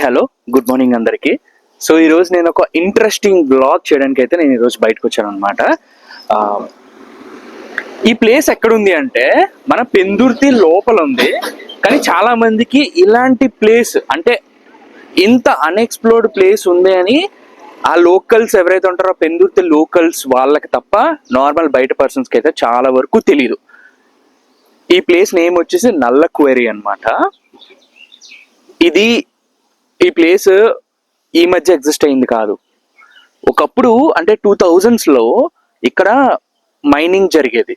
Hello, good morning అందరికి. So ఈరోజు నేను ఒక ఇంట్రెస్టింగ్ బ్లాగ్ చేయడానికి అయితే నేను ఈరోజు బయటకు వచ్చాను అనమాట. ఈ ప్లేస్ ఎక్కడుంది అంటే మన పెందుర్తి లోపల ఉంది. కానీ చాలా మందికి ఇలాంటి ప్లేస్ అంటే ఇంత అన్ఎక్స్ప్లోర్డ్ ప్లేస్ ఉంది అని ఆ లోకల్స్ ఎవరైతే ఉంటారో పెందుర్తి లోకల్స్ వాళ్ళకి తప్ప నార్మల్ బయట పర్సన్స్కి అయితే చాలా వరకు తెలీదు. ఈ ప్లేస్ నేమ్ వచ్చేసి నల్ల క్వెరీ అనమాట. ఈ ప్లేస్ ఈ మధ్య ఎగ్జిస్ట్ అయింది కాదు. ఒకప్పుడు అంటే 2000s ఇక్కడ మైనింగ్ జరిగేది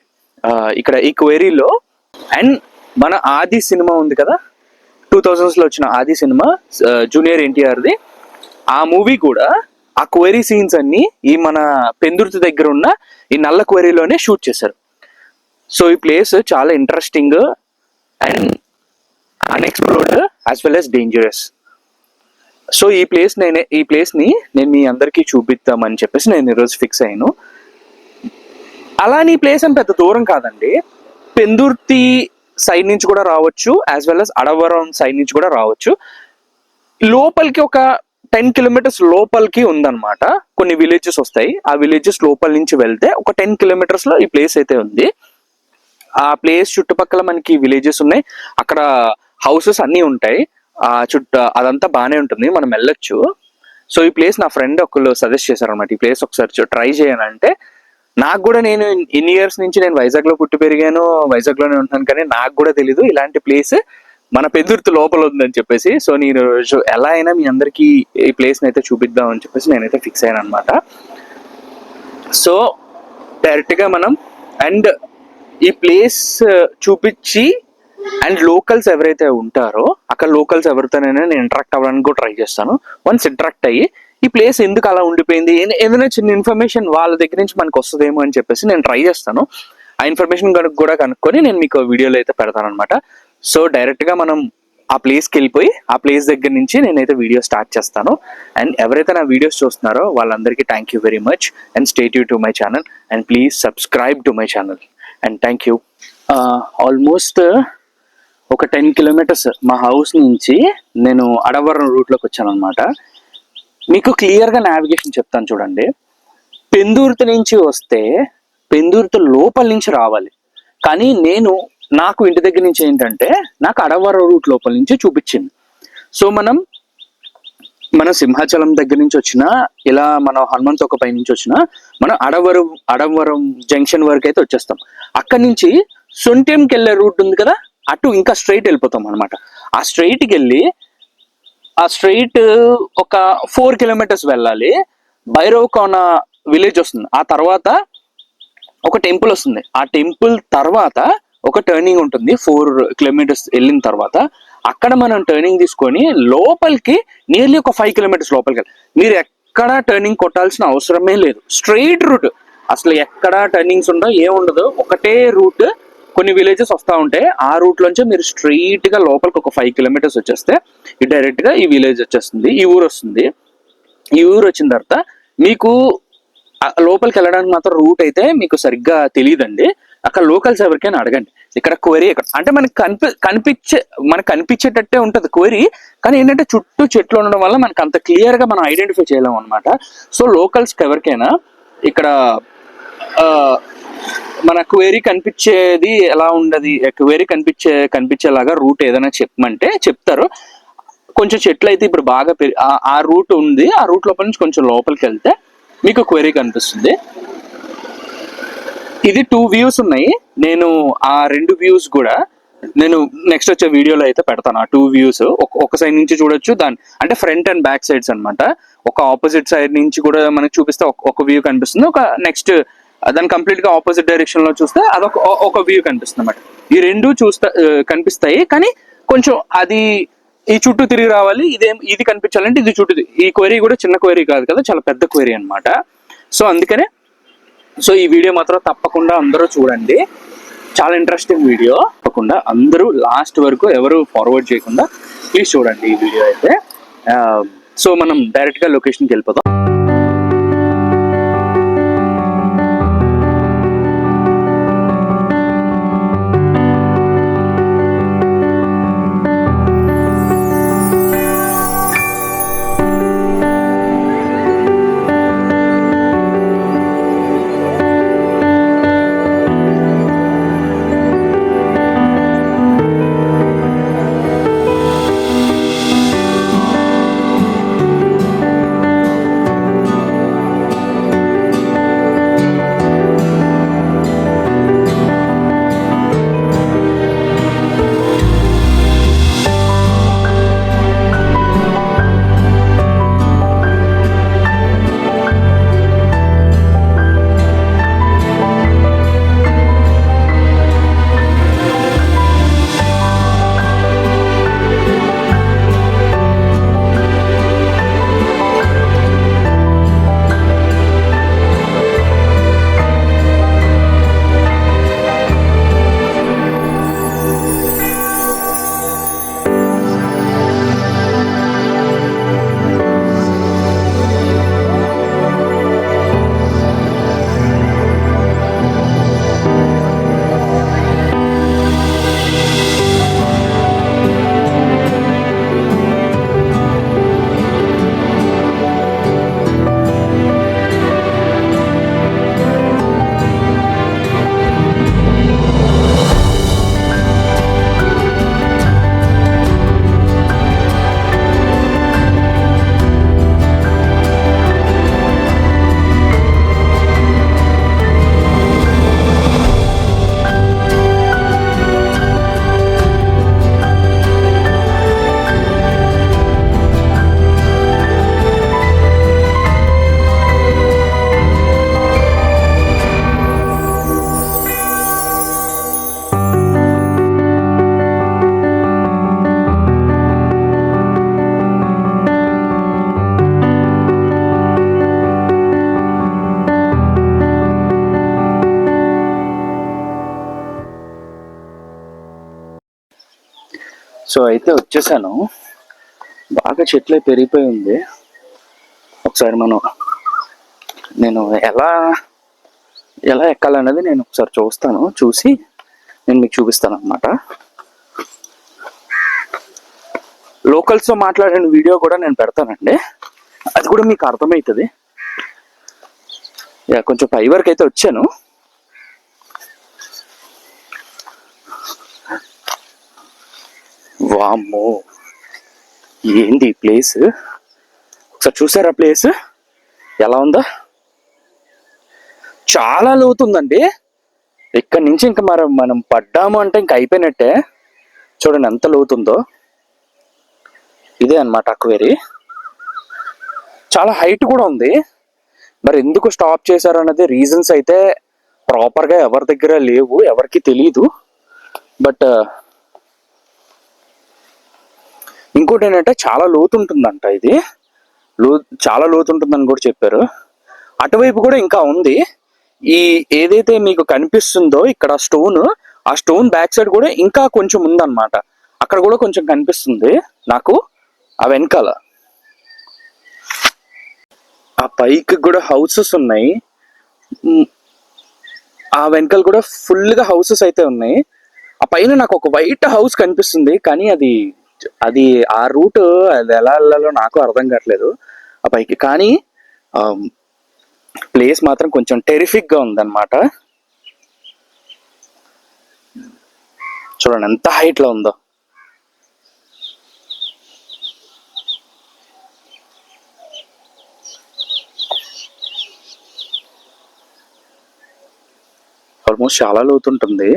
ఇక్కడ ఈ క్వెరీలో. అండ్ మన ఆది సినిమా ఉంది కదా, 2000s వచ్చిన ఆది సినిమా, జూనియర్ ఎన్టీఆర్ది. ఆ మూవీ కూడా ఆ క్వెరీ సీన్స్ అన్ని ఈ మన పెందుర్తి దగ్గర ఉన్న ఈ నల్ల క్వెరీలోనే షూట్ చేశారు. సో ఈ ప్లేస్ చాలా interesting and unexplored as well as dangerous. So ఈ ప్లేస్ని నేను మీ అందరికీ చూపిద్దామని చెప్పేసి నేను ఈరోజు ఫిక్స్ అయ్యాను. అలానే ఈ ప్లేస్ అని పెద్ద దూరం కాదండి. పెందుర్తి సైడ్ నుంచి కూడా రావచ్చు, as well as Adavaram side నుంచి కూడా రావచ్చు. లోపలికి ఒక 10 కిలోమీటర్స్ లోపలికి ఉందన్నమాట. కొన్ని విలేజెస్ వస్తాయి. ఆ విలేజెస్ లోపల నుంచి వెళ్తే ఒక 10 కిలోమీటర్స్ లో ఈ ప్లేస్ అయితే ఉంది. ఆ ప్లేస్ చుట్టుపక్కల మనకి విలేజెస్ ఉన్నాయి, అక్కడ హౌసెస్ అన్నీ ఉంటాయి. అదంతా బాగానే ఉంటుంది, మనం వెళ్ళొచ్చు. సో ఈ ప్లేస్ నా ఫ్రెండ్ ఒకళ్ళు సజెస్ట్ చేశారనమాట. ఈ ప్లేస్ ఒకసారి ట్రై చేయాలంటే, నాకు కూడా నేను ఇన్ని ఇయర్స్ నుంచి నేను వైజాగ్లో పుట్టి పెరిగాను, వైజాగ్లోనే ఉంటాను, కానీ నాకు కూడా తెలీదు ఇలాంటి ప్లేస్ మన పెందుర్తి లోపల ఉందని చెప్పేసి. సో నేను ఎలా అయినా మీ అందరికీ ఈ ప్లేస్ని అయితే చూపిద్దాం అని చెప్పేసి నేనైతే ఫిక్స్ అయ్యాను అనమాట. సో డైరెక్ట్గా మనం అండ్ ఈ ప్లేస్ చూపించి అండ్ లోకల్స్ ఎవరైతే ఉంటారో అక్కడ లోకల్స్ ఎవరితోనైనా నేను ఇంటరాక్ట్ అవ్వడానికి కూడా ట్రై చేస్తాను. వన్స్ ఇంటరాక్ట్ అయ్యి ఈ ప్లేస్ ఎందుకు అలా ఉండిపోయింది, ఏదైనా చిన్న ఇన్ఫర్మేషన్ వాళ్ళ దగ్గర నుంచి మనకు వస్తుందేమో అని చెప్పేసి నేను ట్రై చేస్తాను. ఆ ఇన్ఫర్మేషన్ కూడా కనుక్కొని నేను మీకు వీడియోలో అయితే పెడతాను అనమాట. సో డైరెక్ట్గా మనం ఆ ప్లేస్కి వెళ్ళిపోయి ఆ ప్లేస్ దగ్గర నుంచి నేనైతే వీడియో స్టార్ట్ చేస్తాను. అండ్ ఎవరైతే నా వీడియోస్ చూస్తున్నారో వాళ్ళందరికీ thank you very much. And stay tune to my channel and please subscribe to my channel and thank you. Almost ఒక 10 కిలోమీటర్స్ మా హౌస్ నుంచి నేను అడవరం రూట్లోకి వచ్చాను అనమాట. మీకు క్లియర్గా నావిగేషన్ చెప్తాను చూడండి. పెందుర్తి నుంచి వస్తే పెందుర్తి లోపల నుంచి రావాలి, కానీ నాకు ఇంటి దగ్గర నుంచి ఏంటంటే నాకు అడవరం రూట్ లోపల నుంచి చూపించింది. సో మనం సింహాచలం దగ్గర నుంచి వచ్చినా, ఇలా మనం హనుమంతొక పై నుంచి వచ్చినా మనం అడవరం జంక్షన్ వరకు అయితే వచ్చేస్తాం. అక్కడి నుంచి సొంటెంకి వెళ్ళే రూట్ ఉంది కదా, అటు ఇంకా స్ట్రైట్ వెళ్ళిపోతాం అనమాట. ఆ స్ట్రైట్కి వెళ్ళి ఆ స్ట్రైట్ ఒక 4 కిలోమీటర్స్ వెళ్ళాలి. భైరవ్ కోన విలేజ్ వస్తుంది. ఆ తర్వాత ఒక టెంపుల్ వస్తుంది. ఆ టెంపుల్ తర్వాత ఒక టర్నింగ్ ఉంటుంది. 4 కిలోమీటర్స్ వెళ్ళిన తర్వాత అక్కడ మనం టర్నింగ్ తీసుకొని లోపలికి నియర్లీ ఒక 5 కిలోమీటర్స్ లోపలికి వెళ్ళాలి. మీరు ఎక్కడా టర్నింగ్ కొట్టాల్సిన అవసరమే లేదు. స్ట్రైట్ రూట్, అసలు ఎక్కడా టర్నింగ్స్ ఉండవు, ఏముండదు, ఒకటే రూట్. కొన్ని విలేజెస్ వస్తూ ఉంటాయి. ఆ రూట్ లోంచి మీరు స్ట్రైట్ గా లోపలికి ఒక 5 కిలోమీటర్స్ వచ్చేస్తే డైరెక్ట్ గా ఈ విలేజ్ వచ్చేస్తుంది, ఈ ఊరు వస్తుంది. ఈ ఊరు వచ్చిన తర్వాత మీకు లోపలికి వెళ్ళడానికి మాత్రం రూట్ అయితే మీకు సరిగ్గా తెలియదండి. అక్కడ లోకల్స్ ఎవరికైనా అడగండి. ఇక్కడ క్వెరీ అంటే మనకు కనిపించేటట్టే ఉంటుంది క్వెరీ, కానీ ఏంటంటే చుట్టూ చెట్లు ఉండడం వల్ల మనకు అంత క్లియర్ గా మనం ఐడెంటిఫై చేయలేము అనమాట. సో లోకల్స్ ఎవరికైనా ఇక్కడ మన క్వెరీ కనిపించేది ఎలా ఉండదు, క్వెరీ కనిపించేలాగా రూట్ ఏదైనా చెప్పమంటే చెప్తారు. కొంచెం చెట్లు అయితే ఇప్పుడు బాగా ఆ రూట్ ఉంది. ఆ రూట్ లోపల నుంచి కొంచెం లోపలికి వెళ్తే మీకు క్వెరీ కనిపిస్తుంది. ఇది 2 వ్యూస్ ఉన్నాయి. నేను ఆ 2 వ్యూస్ కూడా నేను నెక్స్ట్ వచ్చే వీడియోలో అయితే పెడతాను. ఆ 2 వ్యూస్ ఒక సైడ్ నుంచి చూడొచ్చు, అంటే ఫ్రంట్ అండ్ బ్యాక్ సైడ్స్ అనమాట. ఒక ఆపోజిట్ సైడ్ నుంచి కూడా మనకు చూపిస్తే ఒక వ్యూ కనిపిస్తుంది. ఒక నెక్స్ట్ దాని కంప్లీట్ గా ఆపోజిట్ డైరెక్షన్ లో చూస్తే ఒక వ్యూ కనిపిస్తుంది అనమాట. ఈ 2 కనిపిస్తాయి, కానీ కొంచెం అది ఈ చుట్టూ తిరిగి రావాలి. ఇది కనిపించాలంటే ఇది చుట్టూ. ఈ క్వెరీ కూడా చిన్న క్వెరీ కాదు కదా, చాలా పెద్ద క్వెరీ అనమాట. సో అందుకనే ఈ వీడియో మాత్రం తప్పకుండా అందరూ చూడండి. చాలా ఇంట్రెస్టింగ్ వీడియో. తప్పకుండా అందరూ లాస్ట్ వరకు ఎవరు ఫార్వర్డ్ చేయకుండా ప్లీజ్ చూడండి ఈ వీడియో అయితే. సో మనం డైరెక్ట్ గా లొకేషన్కి వెళ్ళిపోతాం. సో అయితే వచ్చేసాను. బాగా చెట్లే పెరిగిపోయి ఉంది. ఒకసారి నేను ఎలా ఎక్కాలనేది నేను ఒకసారి చూస్తాను. చూసి నేను మీకు చూపిస్తాను అనమాట. లోకల్స్తో మాట్లాడిన వీడియో కూడా నేను పెడతానండి. అది కూడా మీకు అర్థమవుతుంది. కొంచెం పై వరకు అయితే వచ్చాను. వామ్మో, ఏంది ఈ ప్లేస్? ఒకసారి చూసారా ప్లేస్ ఎలా ఉందో? చాలా లోతుందండి. ఇక్కడి నుంచి ఇంకా మనం పడ్డాము అంటే ఇంక అయిపోయినట్టే. చూడండి ఎంత లోతుందో. ఇదే అన్నమాట అక్వేరీ. చాలా హైట్ కూడా ఉంది. మరి ఎందుకు స్టాప్ చేశారు అన్నది రీజన్స్ అయితే ప్రాపర్గా ఎవరి దగ్గర లేవు, ఎవరికి తెలీదు. బట్ ఇంకోటి ఏంటంటే చాలా లోతుంటుందంట. ఇది చాలా లోతుంటుందని కూడా చెప్పారు. అటువైపు కూడా ఇంకా ఉంది. ఏదైతే మీకు కనిపిస్తుందో ఇక్కడ స్టోన్, ఆ స్టోన్ బ్యాక్ సైడ్ కూడా ఇంకా కొంచెం ఉందన్నమాట. అక్కడ కూడా కొంచెం కనిపిస్తుంది నాకు. ఆ వెనకాల ఆ పైకి కూడా హౌసెస్ ఉన్నాయి. ఆ వెనకాల కూడా ఫుల్గా హౌసెస్ అయితే ఉన్నాయి. ఆ పైన నాకు ఒక వైట్ హౌస్ కనిపిస్తుంది, కానీ అది ఆ రూట్ అది ఎలా వెళ్ళాలో నాకు అర్థం కావట్లేదు ఆ పైకి. కానీ ప్లేస్ మాత్రం కొంచెం టెరిఫిక్ గా ఉందన్నమాట. చూడండి ఎంత హైట్ లో ఉందో. ఆల్మోస్ట్ చాలా లోతుంటుంది.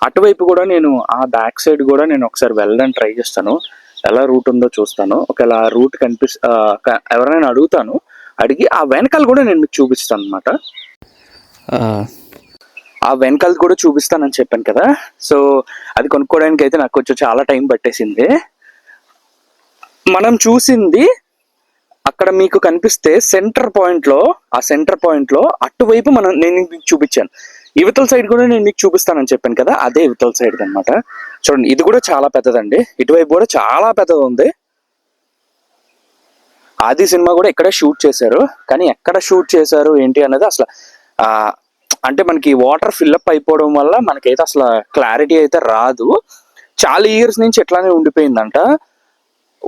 అటువైపు కూడా నేను ఆ బ్యాక్ సైడ్ కూడా నేను ఒకసారి వెళ్ళడానికి ట్రై చేస్తాను. ఎలా రూట్ ఉందో చూస్తాను. ఒకవేళ ఆ రూట్ ఎవరైనా అడిగి ఆ వెనకాల కూడా నేను మీకు చూపిస్తాను అనమాట. ఆ వెనకాల కూడా చూపిస్తానని చెప్పాను కదా. సో అది కొనుక్కోవడానికి అయితే నాకు కొంచెం చాలా టైం పట్టేసింది. మనం చూసింది అక్కడ మీకు కనిపిస్తే సెంటర్ పాయింట్ లో అటువైపు నేను మీకు చూపించాను. ఇవతల సైడ్ కూడా నేను మీకు చూపిస్తానని చెప్పాను కదా, అదే ఇవతల సైడ్ అనమాట. చూడండి ఇది కూడా చాలా పెద్దదండి. ఇటువైపు కూడా చాలా పెద్దది ఉంది. ఆది సినిమా కూడా ఇక్కడే షూట్ చేశారు. కానీ ఎక్కడ షూట్ చేశారు ఏంటి అన్నది అసలు అంటే మనకి వాటర్ ఫిల్అప్ అయిపోవడం వల్ల మనకైతే అసలు క్లారిటీ అయితే రాదు. చాలా ఇయర్స్ నుంచి ఎట్లానే ఉండిపోయిందంట.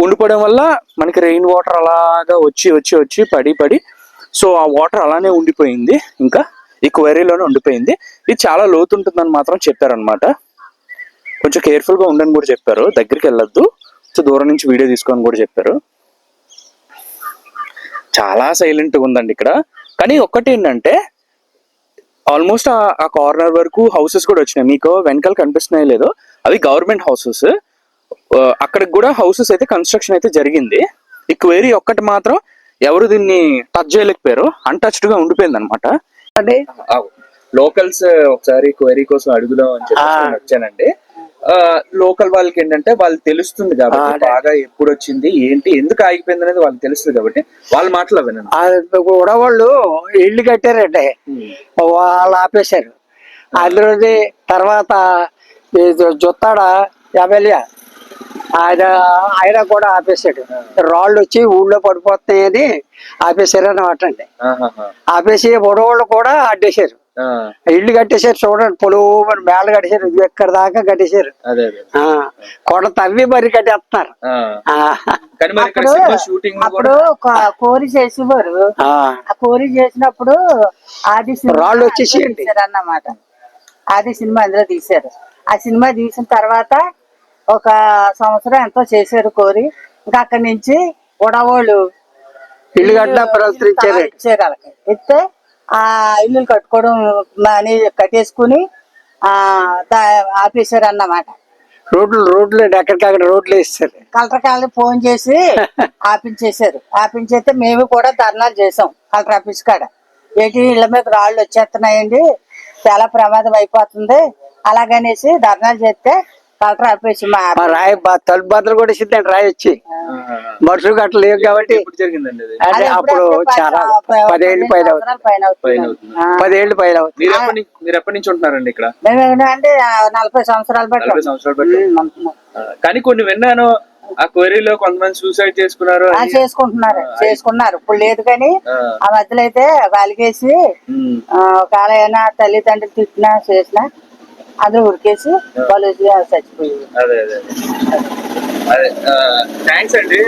ఉండిపోవడం వల్ల మనకి రెయిన్ వాటర్ అలాగా వచ్చి పడి సో ఆ వాటర్ అలానే ఉండిపోయింది. ఇంకా ఈ క్వరీలోనే ఉండిపోయింది. ఇది చాలా లోతుంటుందని మాత్రం చెప్పారనమాట. కొంచెం కేర్ఫుల్ గా ఉండని కూడా చెప్పారు. దగ్గరికి వెళ్ళొద్దు, సో దూరం నుంచి వీడియో తీసుకోని కూడా చెప్పారు. చాలా సైలెంట్గా ఉందండి ఇక్కడ. కానీ ఒక్కటి ఏంటంటే ఆల్మోస్ట్ ఆ కార్నర్ వరకు హౌసెస్ కూడా వచ్చినాయి. మీకు వెనకాల కనిపిస్తున్నాయో లేదో, అవి గవర్నమెంట్ హౌసెస్. అక్కడికి కూడా హౌసెస్ అయితే కన్స్ట్రక్షన్ అయితే జరిగింది. ఈ క్వేరీ ఒక్కటి మాత్రం ఎవరు దీన్ని టచ్ చేయలేకపోయారు. అన్టచ్డ్ గా ఉండిపోయింది అనమాట. అంటే లోకల్స్ ఒకసారి క్వేరీ కోసం అడుగుదాం అని చెప్పి వచ్చానండి. లోకల్ వాళ్ళకి ఏంటంటే వాళ్ళు తెలుస్తుంది కాబట్టి బాగా ఎప్పుడు వచ్చింది ఏంటి ఎందుకు ఆగిపోయింది అనేది వాళ్ళకి తెలుస్తుంది కాబట్టి వాళ్ళ మాటలు వినండి. ఉడవాళ్ళు ఇల్లు కట్టారంటే వాళ్ళు ఆపేశారు. అందులోది తర్వాత జొత్తాడ ఎమ్మెల్యే ఆయన కూడా ఆపేశాడు. రాళ్ళు వచ్చి ఊళ్ళో పడిపోతున్నాయని ఆపేశారు అన్నమాట అండి. ఆపేసి ఉడవాళ్ళు కూడా అడ్డేశారు. ఇల్లు కట్టేశారు. చూడండి పొలువు మరి మేళ కట్టేశారు. ఎక్కడ దాకా కట్టేశారు. కొండ తవ్వి మరి కట్టేస్తున్నారు. అప్పుడు కోరి చేసేవారు. ఆ కోరి చేసినప్పుడు ఆది రాళ్ళు వచ్చేసి అన్నమాట. ఆది సినిమా అందులో తీశారు. ఆ సినిమా తీసిన తర్వాత ఒక సంవత్సరం ఎంతో చేశారు కోరి. ఇంకా అక్కడి నుంచి ఉడవాళ్ళు ఇల్లు కట్టిన ఇచ్చారు. వాళ్ళకి ఇస్తే ఆ ఇల్లు కట్టుకోవడం అని కట్టేసుకుని ఆపేశారు అన్నమాట. రోడ్లు ఎక్కడికక్కడ రోడ్లు వేస్తారు. కలెక్టర్ కాలనీ ఫోన్ చేసి ఆపించేశారు. ఆపించేస్తే మేము కూడా ధర్నాలు చేసాం కలెక్టర్ ఆఫీస్ కాడ. ఏంటి ఇళ్ళ మీద రాళ్ళు వచ్చేస్తున్నాయండి, చాలా ప్రమాదం అయిపోతుంది అలాగనేసి ధర్నాలు చేస్తే కలెక్టర్ ఆఫీస్ రాయి తలుపు బద్దలు కూడా ఇచ్చిందండి. రాయి వచ్చి బస్సులు గట్ల లేవు కాబట్టి ఎప్పుడు జరిగిందండి అది? అంటే అది అప్పుడు ఎప్పుడెప్పుడు చాలా 10 ఏళ్ళు పైన అవుతుంది. పైన పైన అవుతుంది. అవుతుంది. 10 ఏళ్ళు పైన అవుతుంది. మీరు ఎప్పటి నుంచి ఉంటున్నారండి ఇక్కడ? మేము ఏంటంటే 40 సంవత్సరాలు బట్టి 40 సంవత్సరాలు బట్టి ఉంటున్నాం. కానీ కొన్ని విన్నాను, ఆ క్వరీలో కొంతమంది సూసైడ్ చేసుకున్నారు అని. చేసుకున్నారు ఇప్పుడు లేదు కానీ ఆ. ఆ మధ్యలో అయితే గాలికేసి ఉమ్. కాలైనా తల్లిదండ్రులు తిట్టినా చేసినా అందరూ ఉరికేసి వాళ్ళు చచ్చిపోయారు. అదే అదే అదే థ్యాంక్స్ అండి.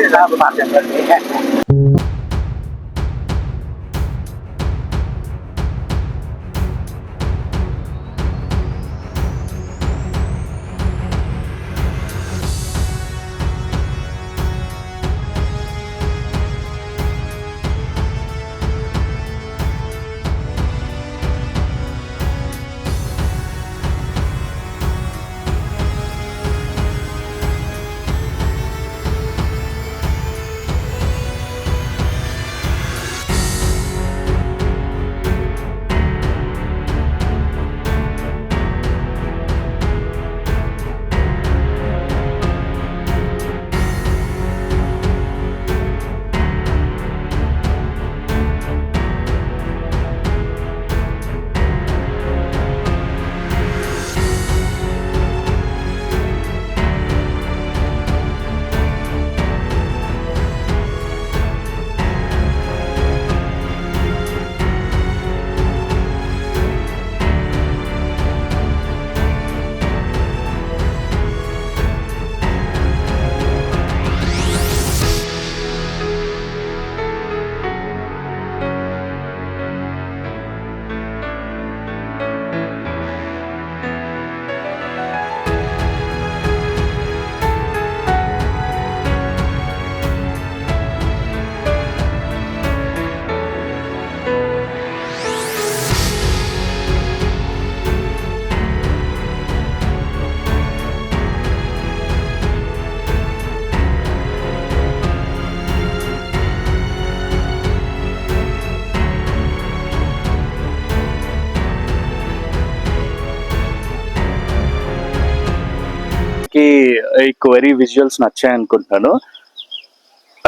ఈ క్వరీ విజువల్స్ నచ్చాయి అనుకుంటున్నాను.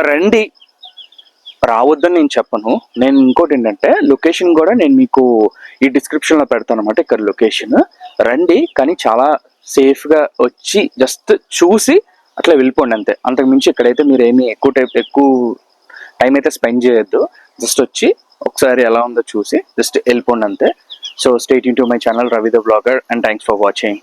రండి, రావద్దని నేను చెప్పను. నేను ఇంకోటి ఏంటంటే లొకేషన్ కూడా నేను మీకు ఈ డిస్క్రిప్షన్ లో పెడతాను అనమాట. ఇక్కడ లొకేషన్ రండి, కానీ చాలా సేఫ్ గా వచ్చి జస్ట్ చూసి అట్లా వెళ్ళిపోండి అంతే. అంతకు మించి ఇక్కడైతే మీరు ఏమి ఎక్కువ టైం అయితే స్పెండ్ చేయొద్దు. జస్ట్ వచ్చి ఒకసారి ఎలా ఉందో చూసి జస్ట్ వెళ్ళిపోండి అంతే. So stay tune to my channel Ravi the blogger and thanks for watching.